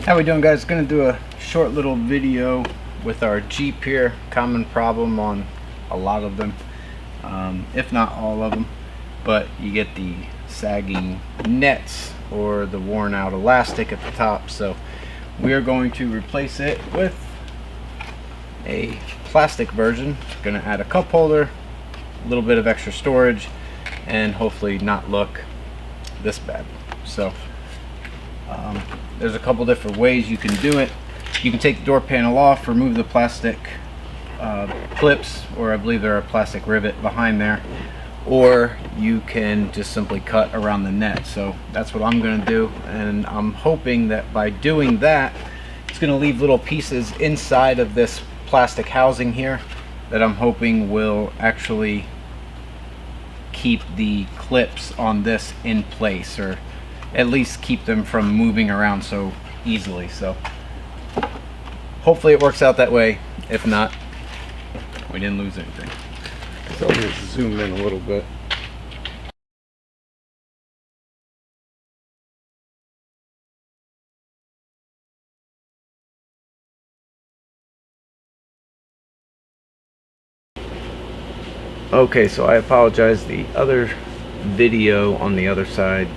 How we doing, guys? Gonna do a short little video with our Jeep here. Common problem on a lot of them, if not all of them, but you get the sagging nets or the worn out elastic at the top. So we are going to replace it with a plastic version. Gonna add a cup holder, a little bit of extra storage, and hopefully not look this bad. So there's a couple different ways you can do it. You can take the door panel off, remove the plastic clips, or I believe there are a plastic rivet behind there, or you can just simply cut around the net. So that's what I'm going to do, and I'm hoping that by doing that, it's going to leave little pieces inside of this plastic housing here that I'm hoping will actually keep the clips on this in place, or at least keep them from moving around so easily. So hopefully it works out that way. If not, we didn't lose anything. So I'll just zoom in a little bit. Okay, so I apologize, the other video on the other side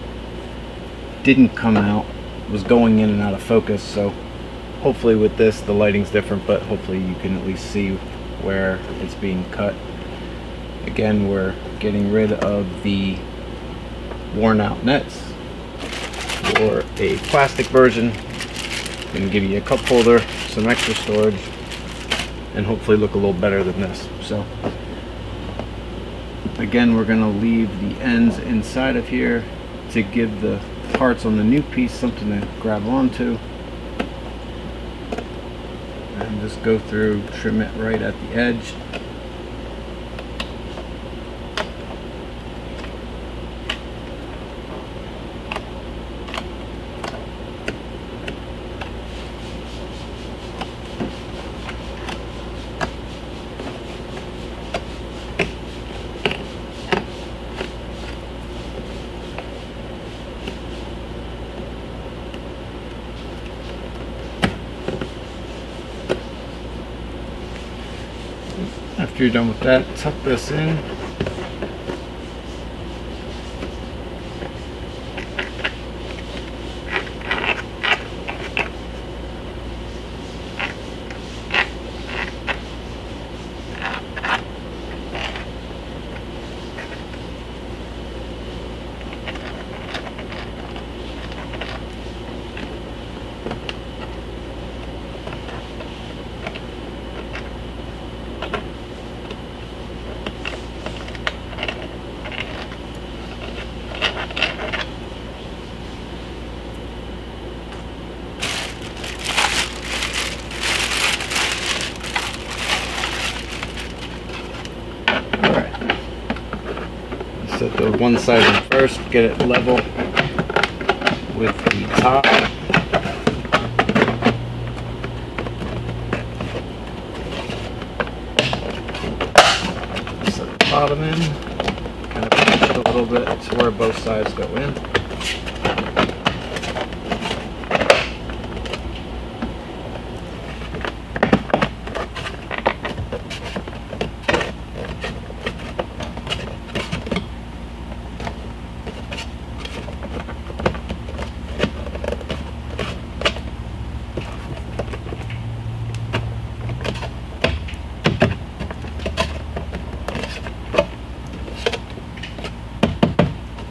didn't come out, was going in and out of focus. So hopefully with this the lighting's different, but hopefully you can at least see where it's being cut. Again, we're getting rid of the worn out nets for a plastic version. Going to give you a cup holder, some extra storage, and hopefully look a little better than this. So again, we're going to leave the ends inside of here to give the parts on the new piece something to grab onto, and just go through, trim it right at the edge. After you're done with that, tuck this in. Set the one side in first, get it level with the top. Set the bottom in, kind of push it a little bit to where both sides go in.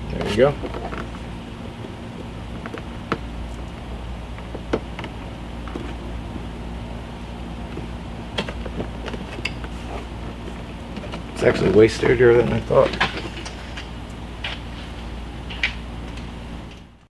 There you go. It's actually way sturdier than I thought.